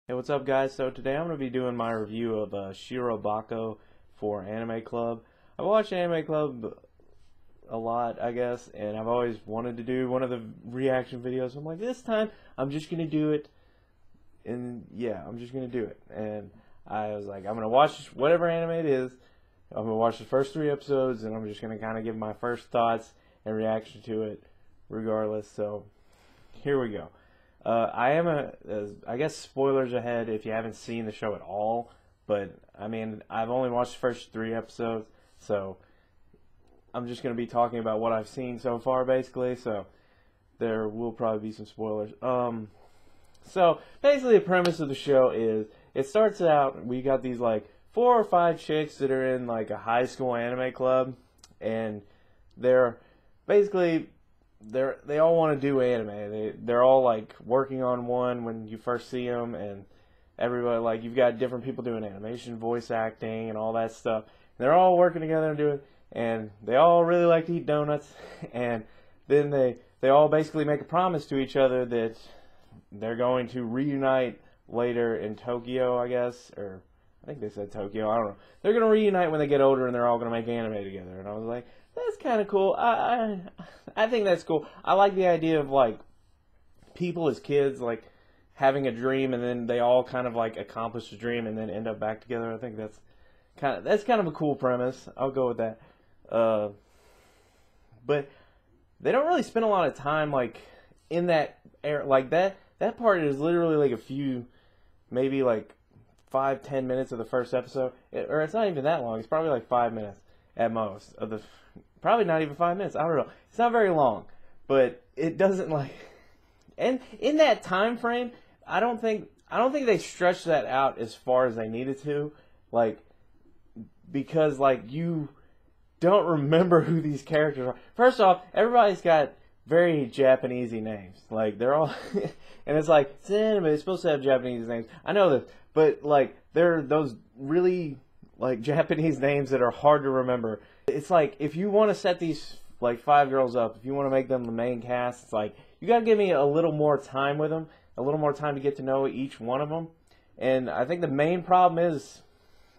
Hey, what's up, guys? So today I'm going to be doing my review of Shirobako for Anime Club. I've watched Anime Club a lot, I guess, and I've always wanted to do one of the reaction videos. I'm like, this time I'm just going to do it, and yeah, I'm just going to do it. And I was like, I'm going to watch whatever anime it is. I'm going to watch the first 3 episodes, and I'm just going to kind of give my first thoughts and reaction to it regardless. So here we go. I guess spoilers ahead if you haven't seen the show at all, but I mean, I've only watched the first 3 episodes, so I'm just going to be talking about what I've seen so far, basically, so there will probably be some spoilers. So basically the premise of the show is, it starts out, we got these like 4 or 5 chicks that are in like a high school anime club, and they're basically they all want to do anime. They're all like working on one when you first see them, and everybody, like, you've got different people doing animation, voice acting, and all that stuff. They're all working together and doing, and they all really like to eat donuts. And then they all basically make a promise to each other that they're going to reunite later in Tokyo, I guess, or I think they said Tokyo. I don't know. They're going to reunite when they get older, and they're all going to make anime together. And I was like, that's kind of cool. I think that's cool. I like the idea of like people as kids like having a dream, and then they all kind of like accomplish the dream and then end up back together. I think that's kind of a cool premise. I'll go with that. But they don't really spend a lot of time like in that era. Like that part is literally like a few, maybe like 5-10 minutes of the first episode, or it's not even that long. It's probably like 5 minutes at most of the. Probably not even 5 minutes. I don't know. It's not very long, but it doesn't like. And in that time frame, I don't think they stretched that out as far as they needed to, like, because like you don't remember who these characters are. First off, everybody's got very Japanesey names. Like they're all, and it's like it's anime. It's supposed to have Japanese names. I know this, but like they're those really like Japanese names that are hard to remember. It's like, if you want to set these like 5 girls up, if you want to make them the main cast, it's like you got to give me a little more time with them, a little more time to get to know each one of them. And I think the main problem is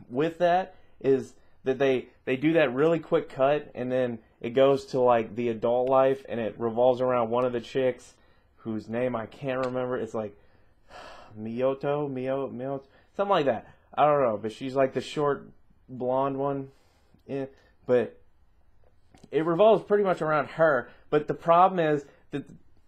with that is that they do that really quick cut, and then it goes to like the adult life, and it revolves around one of the chicks whose name I can't remember. It's like Miyoto, something like that. I don't know, but she's like the short blonde one. Yeah. But it revolves pretty much around her. But the problem is that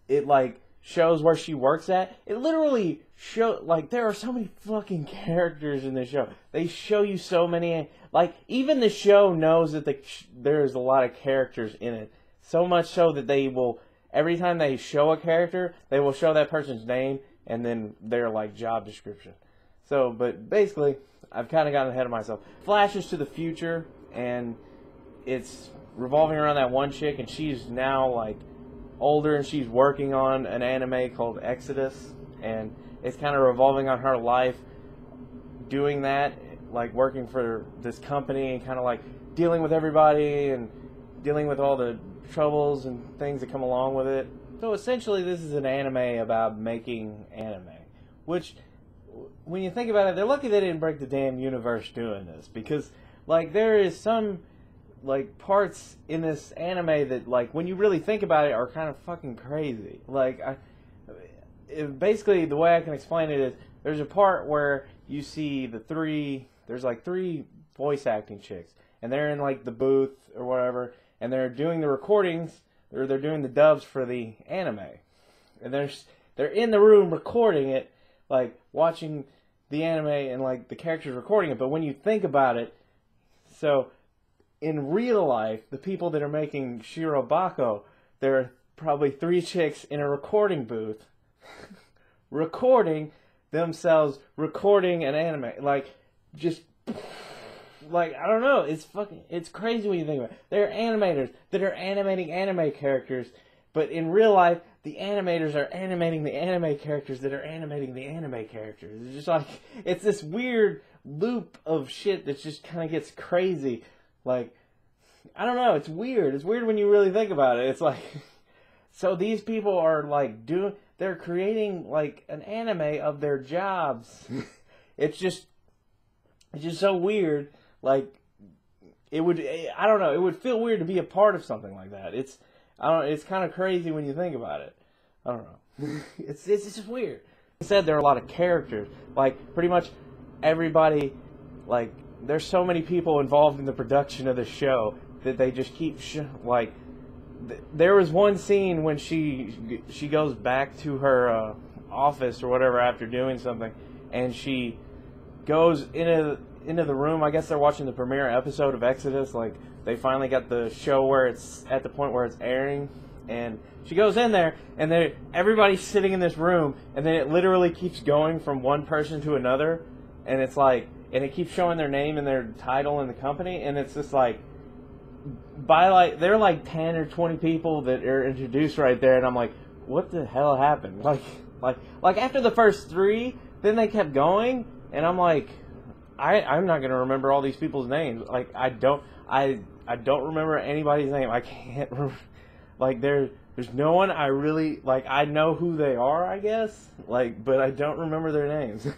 it like shows where she works at. It literally show like there are so many fucking characters in this show. They show you so many. Like even the show knows that there's a lot of characters in it. So much so that they will, every time they show a character, they will show that person's name and then their like job description. So, but basically, I've kind of gotten ahead of myself. Flashes to the future, and it's revolving around that one chick, and she's now like older, and she's working on an anime called Exodus, and it's kind of revolving on her life doing that, like working for this company and kind of like dealing with everybody and dealing with all the troubles and things that come along with it. So essentially this is an anime about making anime, which when you think about it, they're lucky they didn't break the damn universe doing this, because like there is some like parts in this anime that like when you really think about it are kind of fucking crazy. Like basically the way I can explain it is there's a part where you see there's like 3 voice acting chicks, and they're in like the booth or whatever, and they're doing the recordings, or they're doing the dubs for the anime, and they're in the room recording it, like watching the anime and like the characters recording it. But when you think about it, so in real life, the people that are making Shirobako, there are probably 3 chicks in a recording booth recording themselves recording an anime. Like, just, like, I don't know. It's crazy when you think about it. There are animators that are animating anime characters, but in real life, the animators are animating the anime characters that are animating the anime characters. It's just like, it's this weird loop of shit that just kind of gets crazy. Like, I don't know, it's weird. It's weird when you really think about it. It's like, so these people are like they're creating like an anime of their jobs. It's just so weird. Like I don't know, it would feel weird to be a part of something like that. It's kind of crazy when you think about it. I don't know. It's just weird. I said there are a lot of characters. Like pretty much everybody, like there's so many people involved in the production of the show that they just keep like. There was one scene when she goes back to her office or whatever after doing something, and she goes into the room. I guess they're watching the premiere episode of Exodus. Like they finally got the show where it's at the point where it's airing, and she goes in there, and everybody's sitting in this room, and then it literally keeps going from one person to another, and it's like, and it keeps showing their name and their title in the company, and it's just like. There are like 10 or 20 people that are introduced right there, and I'm like, what the hell happened? Like after the first 3, then they kept going, and I'm like, I'm not gonna remember all these people's names. Like I don't remember anybody's name. I can't remember. Like there's no one I really like. I know who they are, I guess. Like, but I don't remember their names.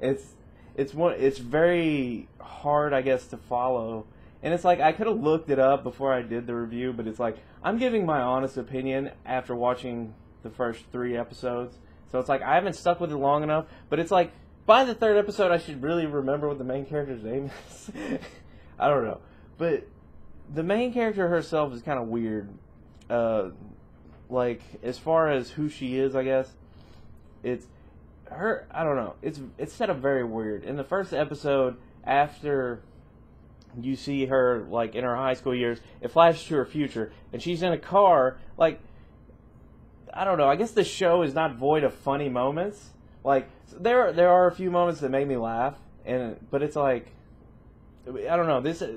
It's very hard, I guess, to follow. And it's like, I could have looked it up before I did the review, but it's like, I'm giving my honest opinion after watching the first 3 episodes. So it's like, I haven't stuck with it long enough, but it's like, by the 3rd episode, I should really remember what the main character's name is. I don't know. But the main character herself is kind of weird. Like, as far as who she is, I guess, it's her, I don't know. It's set up very weird. In the first episode, after you see her, like, in her high school years, it flashes to her future, and she's in a car, like, I don't know, I guess the show is not void of funny moments. Like, there are a few moments that made me laugh, but it's like, I don't know, this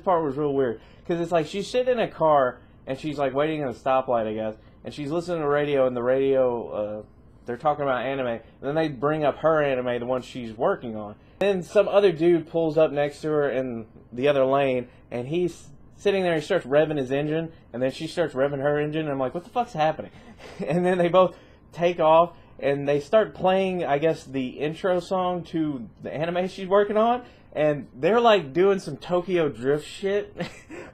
part was real weird, because it's like, she's sitting in a car, and she's, like, waiting at a stoplight, I guess, and she's listening to the radio, and the radio, they're talking about anime, and then they bring up her anime, the one she's working on. Then some other dude pulls up next to her in the other lane, and he's sitting there, he starts revving his engine, and then she starts revving her engine, and I'm like, what the fuck's happening? And then they both take off, and they start playing, I guess, the intro song to the anime she's working on, and they're, like, doing some Tokyo Drift shit.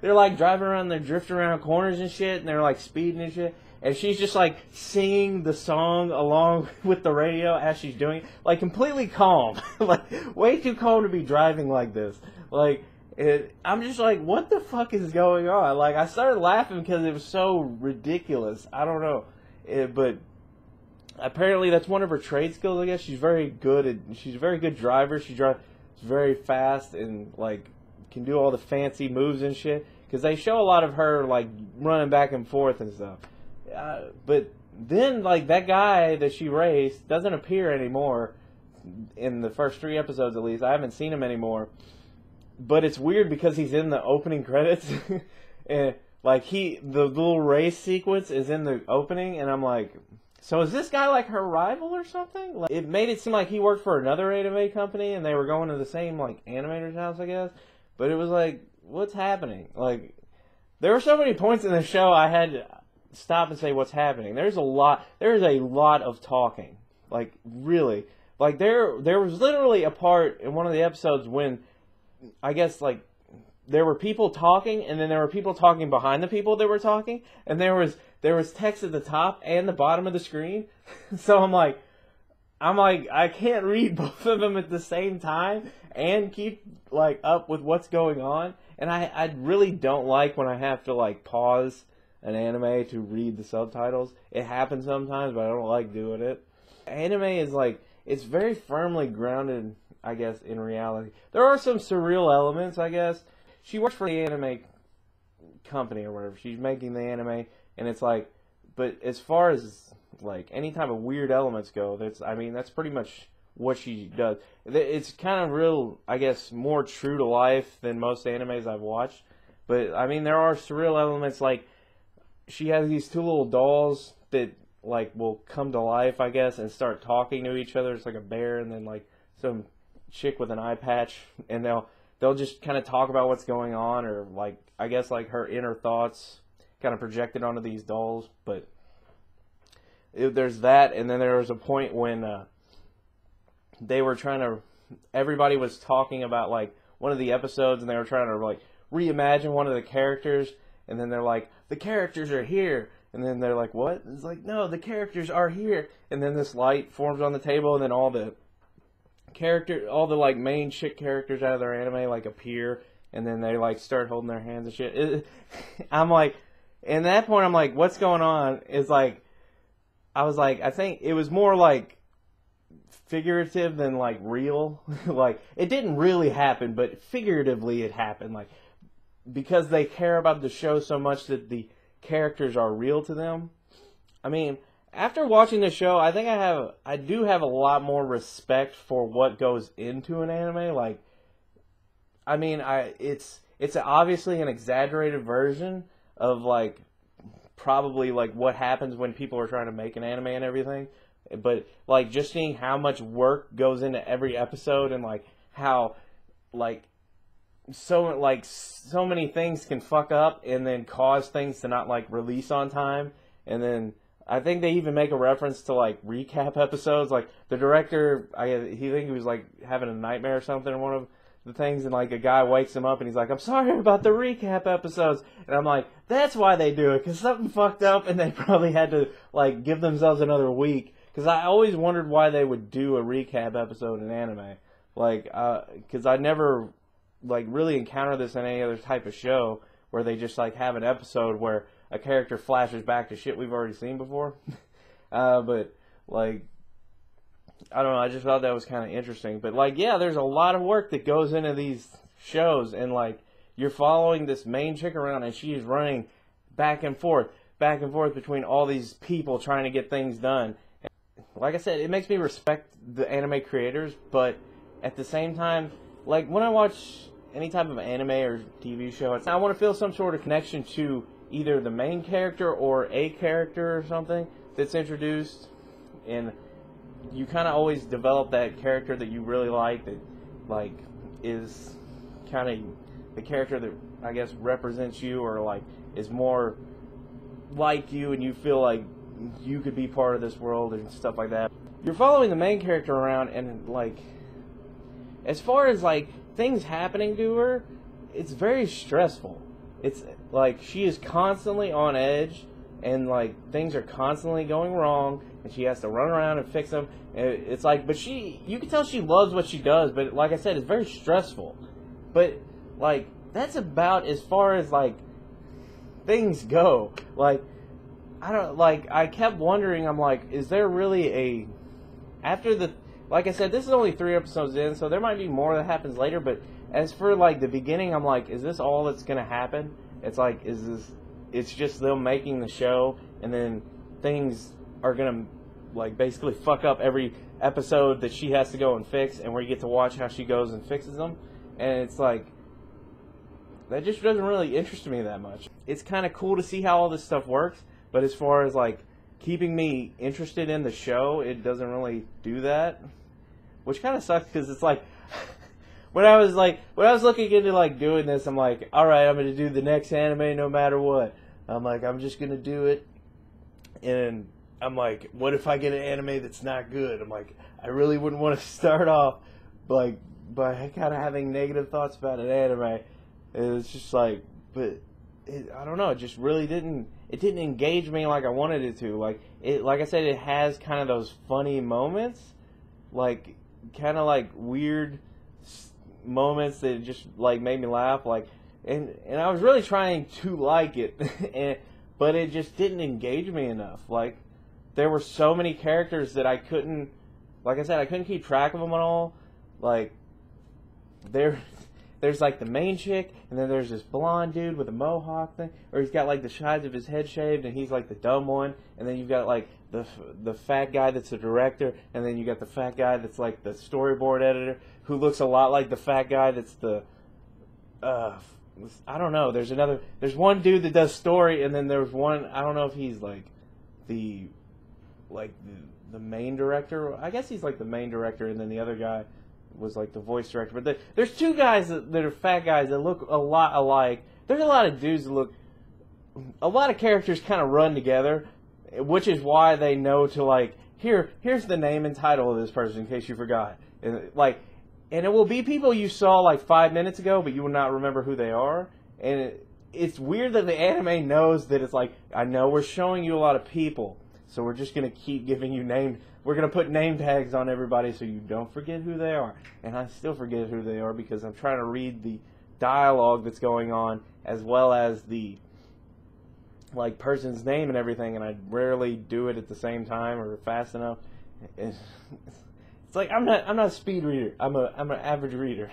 They're, like, driving around, they're drifting around corners and shit, and they're, like, speeding and shit. And she's just, like, singing the song along with the radio as she's doing it. Like, completely calm. Like, way too calm to be driving like this. Like, I'm just like, what the fuck is going on? Like, I started laughing because it was so ridiculous. I don't know. But apparently that's one of her trade skills, I guess. She's a very good driver. She drives very fast and, like, can do all the fancy moves and shit. Because they show a lot of her, like, running back and forth and stuff. But then, like, that guy that she raced doesn't appear anymore in the first 3 episodes, at least. I haven't seen him anymore. But it's weird because he's in the opening credits. And, like, the little race sequence is in the opening, and I'm like, so is this guy, like, her rival or something? Like, it made it seem like he worked for another anime company, and they were going to the same, like, animator's house, I guess. But it was like, what's happening? Like, there were so many points in the show I had to stop and say what's happening. There's a lot of talking. Like, really. Like, there was literally a part in one of the episodes when, I guess, like, there were people talking, and then there were people talking behind the people that were talking, and there was text at the top and the bottom of the screen. So I'm like, I can't read both of them at the same time and keep, like, up with what's going on. And I really don't like when I have to, like, pause an anime to read the subtitles. It happens sometimes, but I don't like doing it. Anime is, like, it's very firmly grounded, I guess, in reality. There are some surreal elements, I guess. She works for the anime company or whatever. She's making the anime, and it's like, but as far as, like, any type of weird elements go, that's pretty much what she does. It's kind of real, I guess, more true to life than most animes I've watched. But, I mean, there are surreal elements, like, she has these 2 little dolls that, like, will come to life, I guess, and start talking to each other. It's like a bear and then, like, some chick with an eye patch, and they'll just kind of talk about what's going on, or, like, I guess, like, her inner thoughts kind of projected onto these dolls. But there's that, and then there was a point when they were trying to, everybody was talking about like one of the episodes, and they were trying to like reimagine one of the characters, and then they're like, the characters are here, and then they're like, what? It's like, no, the characters are here, and then this light forms on the table, and then all the like main chick characters out of their anime like appear, and then they like start holding their hands and shit. I'm like, in that point, I'm like, what's going on? It's like, I was like, I think it was more like figurative than like real. Like, it didn't really happen, but figuratively it happened. Like, because they care about the show so much that the characters are real to them. I mean, after watching the show, I think I do have a lot more respect for what goes into an anime. Like, I mean, it's obviously an exaggerated version of like probably like what happens when people are trying to make an anime and everything. But like just seeing how much work goes into every episode, and like how like so many things can fuck up and then cause things to not like release on time, and then I think they even make a reference to like recap episodes. Like the director, he think he was like having a nightmare or something in one of the things, and like a guy wakes him up and he's like, I'm sorry about the recap episodes, and I'm like, that's why they do it, because something fucked up and they probably had to like give themselves another week, because I always wondered why they would do a recap episode in anime, like because I never like really encountered this in any other type of show where they just like have an episode where a character flashes back to shit we've already seen before. But like, I don't know, I just thought that was kind of interesting. But like, yeah, there's a lot of work that goes into these shows, and like, you're following this main chick around, and she's running back and forth between all these people trying to get things done. And like I said, it makes me respect the anime creators, but at the same time, like when I watch any type of anime or TV show, I want to feel some sort of connection to either the main character or a character or something that's introduced, and you kind of always develop that character that you really like, that like is kind of the character that I guess represents you, or like is more like you, and you feel like you could be part of this world and stuff like that. You're following the main character around, and like as far as like things happening to her, it's very stressful. It's like she is constantly on edge, and like things are constantly going wrong, and she has to run around and fix them. It's like, but you can tell she loves what she does, but like I said, it's very stressful. But like that's about as far as like things go. Like I kept wondering, I'm like, is there really like I said, this is only 3 episodes in, so there might be more that happens later, but as for like the beginning, I'm like, is this all that's gonna happen? It's like, it's just them making the show, and then things are gonna like basically fuck up every episode that she has to go and fix, and where you get to watch how she goes and fixes them. And it's like, that just doesn't really interest me that much. It's kind of cool to see how all this stuff works, but as far as like keeping me interested in the show, it doesn't really do that, which kind of sucks, because it's like when I was looking into like doing this, I'm like, all right, I'm going to do the next anime no matter what. I'm like, I'm just going to do it, and I'm like, what if I get an anime that's not good? I'm like, I really wouldn't want to start off like by kind of having negative thoughts about an anime. It's just like, but I don't know, it just really didn't engage me like I wanted it to. Like I said, it has kind of those funny moments, like kind of like weird moments that just like made me laugh, like, and I was really trying to like it, but it just didn't engage me enough. Like, there were so many characters that I couldn't, like I said, I couldn't keep track of them at all. Like, there's like the main chick, and then there's this blonde dude with a mohawk thing, or he's got like the sides of his head shaved, and he's like the dumb one, and then you've got like the fat guy that's the director, and then you got the fat guy that's like the storyboard editor, who looks a lot like the fat guy that's the I don't know. There's one dude that does story, and then there's one, I don't know if he's like the main director. I guess he's like the main director, and then the other guy was like the voice director. But there's 2 guys that are fat guys that look a lot alike. There's a lot of dudes that look, a lot of characters kind of run together, which is why they know to like, here's the name and title of this person in case you forgot. And like, and it will be people you saw like 5 minutes ago, but you will not remember who they are. And it's weird that the anime knows that it's like, I know we're showing you a lot of people, so we're just going to keep giving you name. We're going to put name tags on everybody so you don't forget who they are. And I still forget who they are because I'm trying to read the dialogue that's going on as well as the like person's name and everything, and I rarely do it at the same time or fast enough. It's like I'm not a speed reader. I'm an average reader,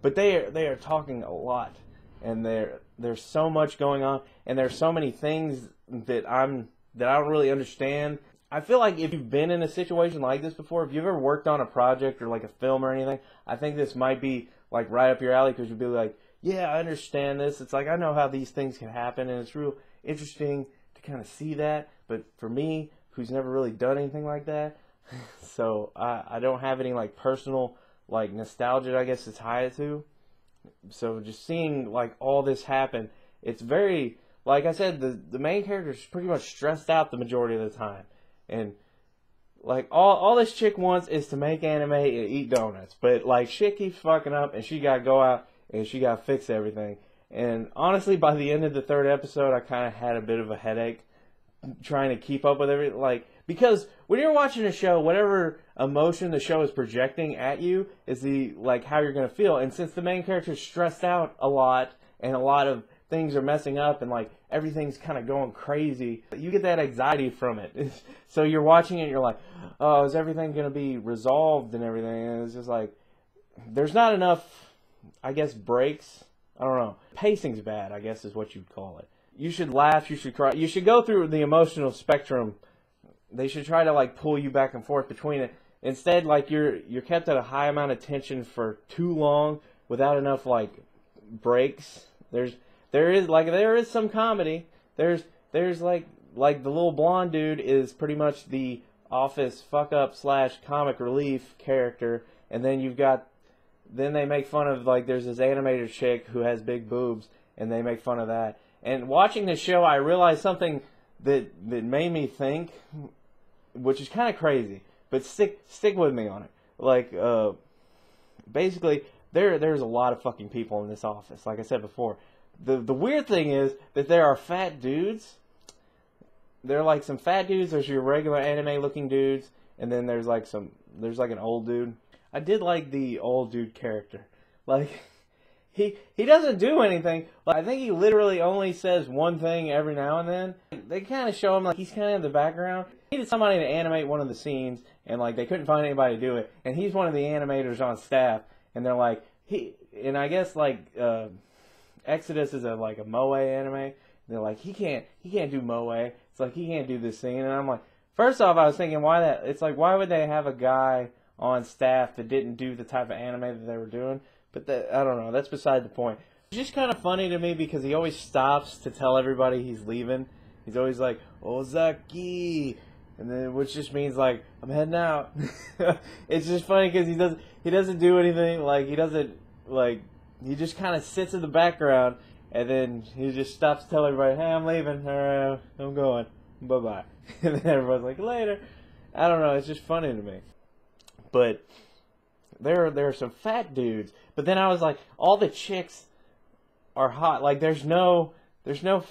but they are talking a lot, and there's so much going on, and there's so many things that I don't really understand. I feel like if you've been in a situation like this before, if you've ever worked on a project or like a film or anything, I think this might be like right up your alley because you'll be like, yeah, I understand this. It's like I know how these things can happen, and it's real interesting to kind of see that. But for me, who's never really done anything like that, so I don't have any like personal like nostalgia, I guess, to tie it to. So just seeing like all this happen, it's very, like I said, the main character is pretty much stressed out the majority of the time. And like all this chick wants is to make anime and eat donuts, but like shit keeps fucking up, and she gotta go out and she gotta fix everything. And honestly, by the end of the 3rd episode, I kind of had a bit of a headache trying to keep up with everything. Like, because when you're watching a show, whatever emotion the show is projecting at you is the like how you're gonna feel. And since the main character is stressed out a lot and a lot of things are messing up and like everything's kind of going crazy, you get that anxiety from it. So you're watching it and you're like, oh, is everything going to be resolved and everything? And it's just like, there's not enough, I guess, breaks. I don't know. Pacing's bad, I guess is what you'd call it. You should laugh, you should cry, you should go through the emotional spectrum. They should try to like pull you back and forth between it. Instead, like you're kept at a high amount of tension for too long without enough like breaks. There is some comedy. There's like the little blonde dude is pretty much the Office fuck up / comic relief character, and then then they make fun of like there's this animator chick who has big boobs, and they make fun of that. And watching this show, I realized something that made me think, which is kind of crazy, but stick with me on it. Like basically, there's a lot of fucking people in this office. Like I said before. The weird thing is that there are fat dudes. There are like some fat dudes. There's your regular anime looking dudes, and then there's like an old dude. I did like the old dude character. Like he doesn't do anything. Like, I think he literally only says one thing every now and then. They kind of show him like he's kind of in the background. He needed somebody to animate one of the scenes, and like they couldn't find anybody to do it. And he's one of the animators on staff, and they're like and I guess like. Exodus is like a moe anime. And they're like, he can't do moe. It's like he can't do this scene. And I'm like, first off, I was thinking it's like why would they have a guy on staff that didn't do the type of anime that they were doing? But I don't know. That's beside the point. It's just kind of funny to me because he always stops to tell everybody he's leaving. He's always like, Ozaki, and then which just means like I'm heading out. It's just funny because he doesn't do anything. Like he doesn't like. He just kind of sits in the background, and then he just stops to tell everybody, hey, I'm leaving, or I'm going, bye-bye. And then everyone's like, later. I don't know, it's just funny to me. But there are some fat dudes. But then I was like, all the chicks are hot. Like, there's no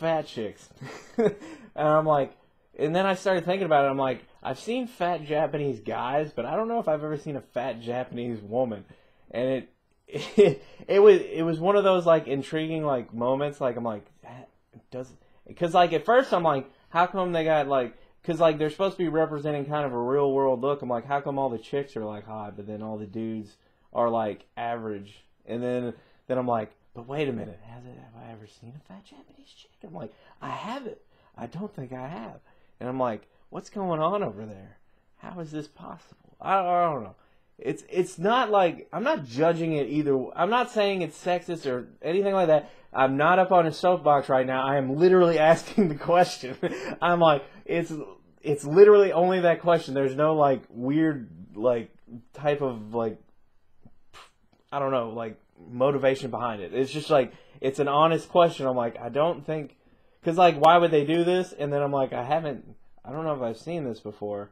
fat chicks. And I'm like, and then I started thinking about it. I'm like, I've seen fat Japanese guys, but I don't know if I've ever seen a fat Japanese woman. And it was one of those like intriguing like moments. Like I'm like, because like at first I'm like, how come they got like, because like they're supposed to be representing kind of a real world look. I'm like, how come all the chicks are like hot, but then all the dudes are like average? And then I'm like, but wait a minute, have I ever seen a fat Japanese chick? I'm like, I haven't. I don't think I have. And I'm like, what's going on over there? How is this possible? I don't know. It's not like, I'm not judging it either. I'm not saying it's sexist or anything like that. I'm not up on a soapbox right now. I am literally asking the question. I'm like, it's literally only that question. There's no like weird like type of like, I don't know, like motivation behind it. It's just like, it's an honest question. I'm like, I don't think, because like, why would they do this? And then I'm like, I I don't know if I've seen this before.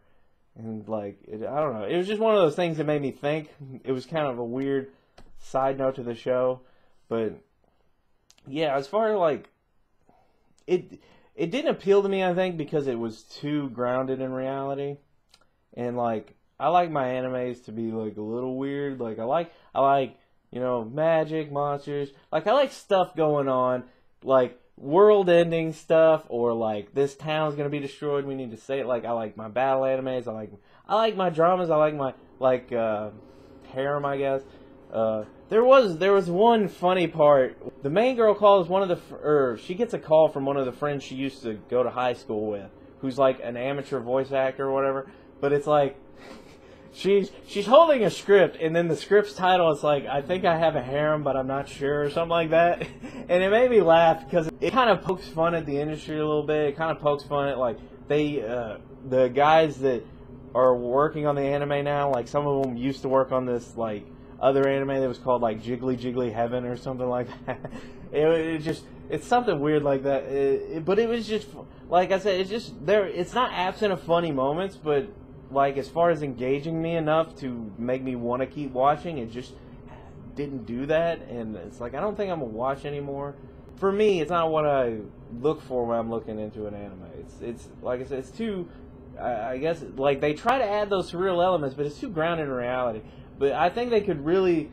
And, like, I don't know. It was just one of those things that made me think. It was kind of a weird side note to the show. But, yeah, as far as, like, it didn't appeal to me, I think, because it was too grounded in reality. And, like, I like my animes to be, like, a little weird. Like, I like, you know, magic, monsters. Like, I like stuff going on, like, world-ending stuff, or, like, this town's gonna be destroyed, we need to say it. Like, I like my battle animes, I like my dramas, I like my, like, harem, I guess. There was one funny part. The main girl calls one of the, she gets a call from one of the friends she used to go to high school with, who's, like, an amateur voice actor or whatever, but it's, like, she's holding a script, and then the script's title is like, I think I have a harem, but I'm not sure, or something like that. And it made me laugh because it kind of pokes fun at the industry a little bit. It kind of pokes fun at, like, the guys that are working on the anime now, like, some of them used to work on this, like, other anime that was called, like, Jiggly Jiggly Heaven or something like that. It's something weird like that. But it was just, like I said, it's just, it's not absent of funny moments, but, like, as far as engaging me enough to make me want to keep watching, it just didn't do that, and it's like, I don't think I'm going to watch anymore. For me, it's not what I look for when I'm looking into an anime. It's like I said, it's too, I guess, like, they try to add those surreal elements, but it's too grounded in reality. But I think they could really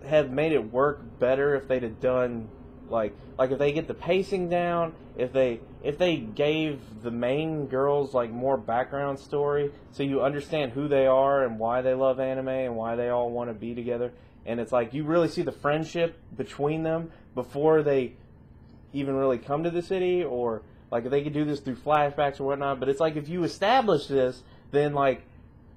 have made it work better if they'd have done, like if they get the pacing down, if they gave the main girls, like, more background story, so you understand who they are and why they love anime and why they all want to be together, and it's like you really see the friendship between them before they even really come to the city, or, like, if they could do this through flashbacks or whatnot. But it's like, if you establish this, then, like,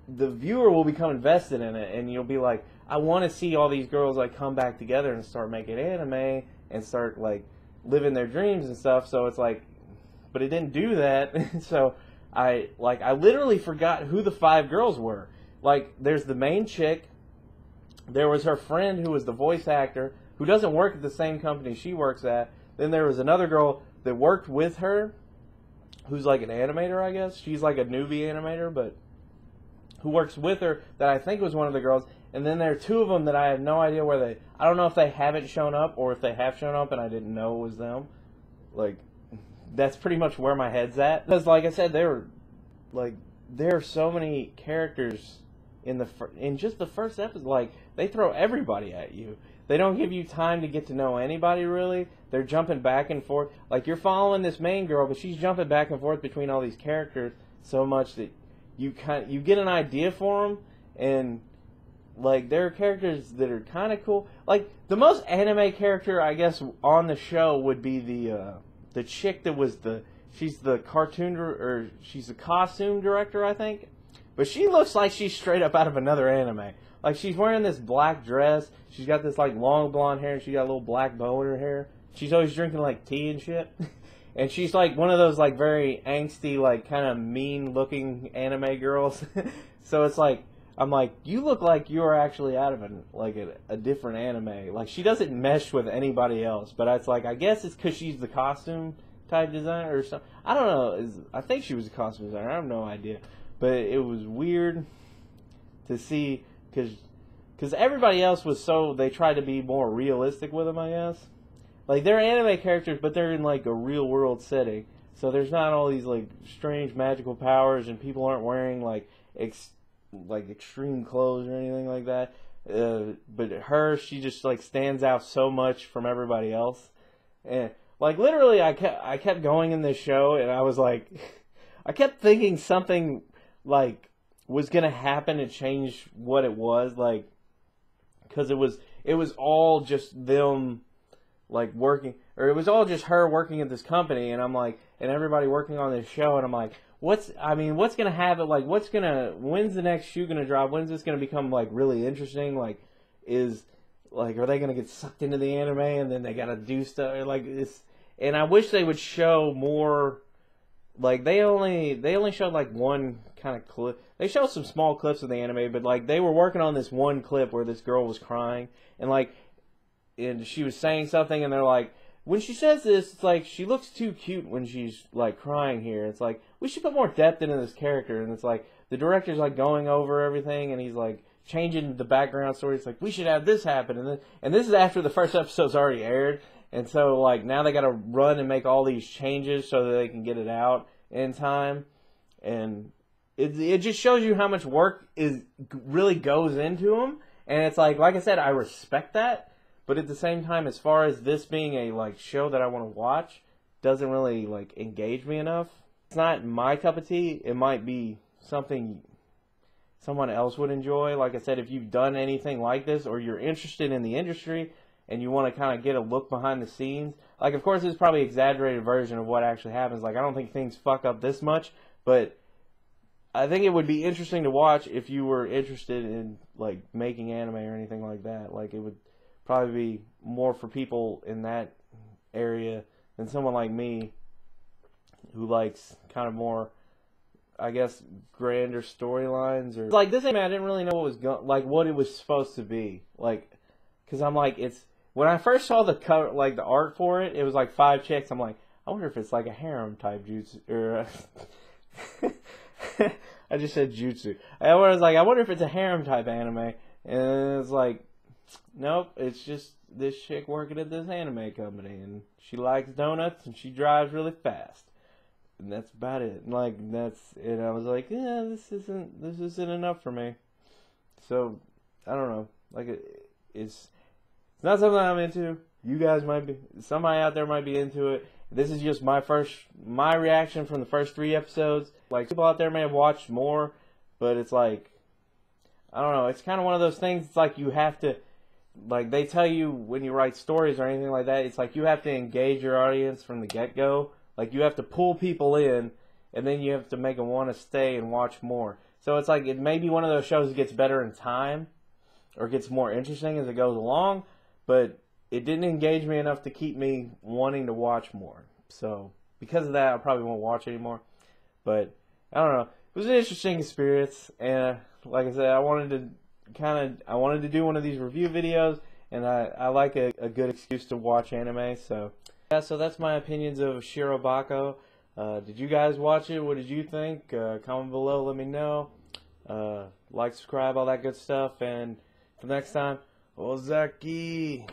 the viewer will become invested in it, and you'll be like, I want to see all these girls, like, come back together and start making anime and start, like, living their dreams and stuff. So it's like, but it didn't do that. So I literally forgot who the 5 girls were. Like, there's the main chick, there was her friend who was the voice actor, who doesn't work at the same company she works at. Then there was another girl that worked with her, who's like an animator, I guess. She's like a newbie animator, but who works with her, that I think was one of the girls. And then there are 2 of them that I have no idea where I don't know if they haven't shown up, or if they have shown up and I didn't know it was them. Like, that's pretty much where my head's at. Because, like I said, there are so many characters in just the first episode. Like, they throw everybody at you. They don't give you time to get to know anybody, really. They're jumping back and forth. Like, you're following this main girl, but she's jumping back and forth between all these characters so much that you get an idea for them, and, like, there are characters that are kind of cool. Like, the most anime character, I guess, on the show would be the chick that was she's the she's the costume director, I think. But she looks like she's straight up out of another anime. Like, she's wearing this black dress, she's got this, like, long blonde hair, and she got a little black bow in her hair. She's always drinking, like, tea and shit. And she's, like, one of those, like, very angsty, like, kind of mean-looking anime girls. So it's like, I'm like, you look like you're actually out of a different anime. Like, she doesn't mesh with anybody else. But it's like, I guess it's because she's the costume type designer or something. I don't know. I think she was a costume designer. I have no idea. But it was weird to see, because everybody else was they tried to be more realistic with them, I guess. Like, they're anime characters, but they're in, like, a real-world setting. So there's not all these, like, strange magical powers, and people aren't wearing, like, extreme clothes or anything like that. But she just, like, stands out so much from everybody else. And, like, literally, I kept going in this show, and I was like, I kept thinking something, like, was gonna happen to change what it was, like, because it was all just them, like, working, or it was all just her working at this company, and I'm like, and everybody working on this show, and I'm like, what's gonna happen? Like, when's the next shoe gonna drop? When's this gonna become, like, really interesting? Like, are they gonna get sucked into the anime, and then they gotta do stuff? Like, and I wish they would show more. Like, they only showed, like, one kind of clip. They showed some small clips of the anime, but, like, they were working on this one clip where this girl was crying, and she was saying something, and they're like, when she says this, it's like, she looks too cute when she's, like, crying here. It's like, we should put more depth into this character. And it's like the director's like going over everything, and he's like changing the background story. It's like we should have this happen, and this is after the first episode's already aired, and so like now they got to run and make all these changes so that they can get it out in time, and it just shows you how much work really goes into them. And it's like I said, I respect that, but at the same time, as far as this being a like show that I want to watch, doesn't really like engage me enough. It's not my cup of tea. It might be something someone else would enjoy. Like I said, if you've done anything like this, or you're interested in the industry and you want to kind of get a look behind the scenes, like of course it's probably an exaggerated version of what actually happens. Like I don't think things fuck up this much, but I think it would be interesting to watch if you were interested in like making anime or anything like that. Like it would probably be more for people in that area than someone like me who likes kind of more, I guess, grander storylines. Or like this anime, I didn't really know what was what it was supposed to be. Like, cause I'm like, when I first saw the cover, like the art for it, it was like 5 chicks. I'm like, I wonder if it's like a harem type jutsu or. I just said jutsu. I was like, I wonder if it's a harem type anime, and it's like, nope, it's just this chick working at this anime company, and she likes donuts and she drives really fast, and that's about it. And and I was like, yeah, this isn't enough for me. So I don't know. Like it's not something I'm into. You guys might be. Somebody out there might be into it. This is just my reaction from the first 3 episodes. Like, people out there may have watched more, but it's like, I don't know, it's kind of one of those things, it's like you have to, like, they tell you when you write stories or anything like that, it's like you have to engage your audience from the get-go. Like, you have to pull people in, and then you have to make them want to stay and watch more. So it's like, it may be one of those shows that gets better in time, or gets more interesting as it goes along, but it didn't engage me enough to keep me wanting to watch more. So, because of that, I probably won't watch anymore. But, I don't know. It was an interesting experience. And, like I said, I wanted to do one of these review videos. And I like a good excuse to watch anime. So, yeah, so that's my opinions of Shirobako. Did you guys watch it? What did you think? Comment below, let me know. Like, subscribe, all that good stuff. And, until next time, Ozaki.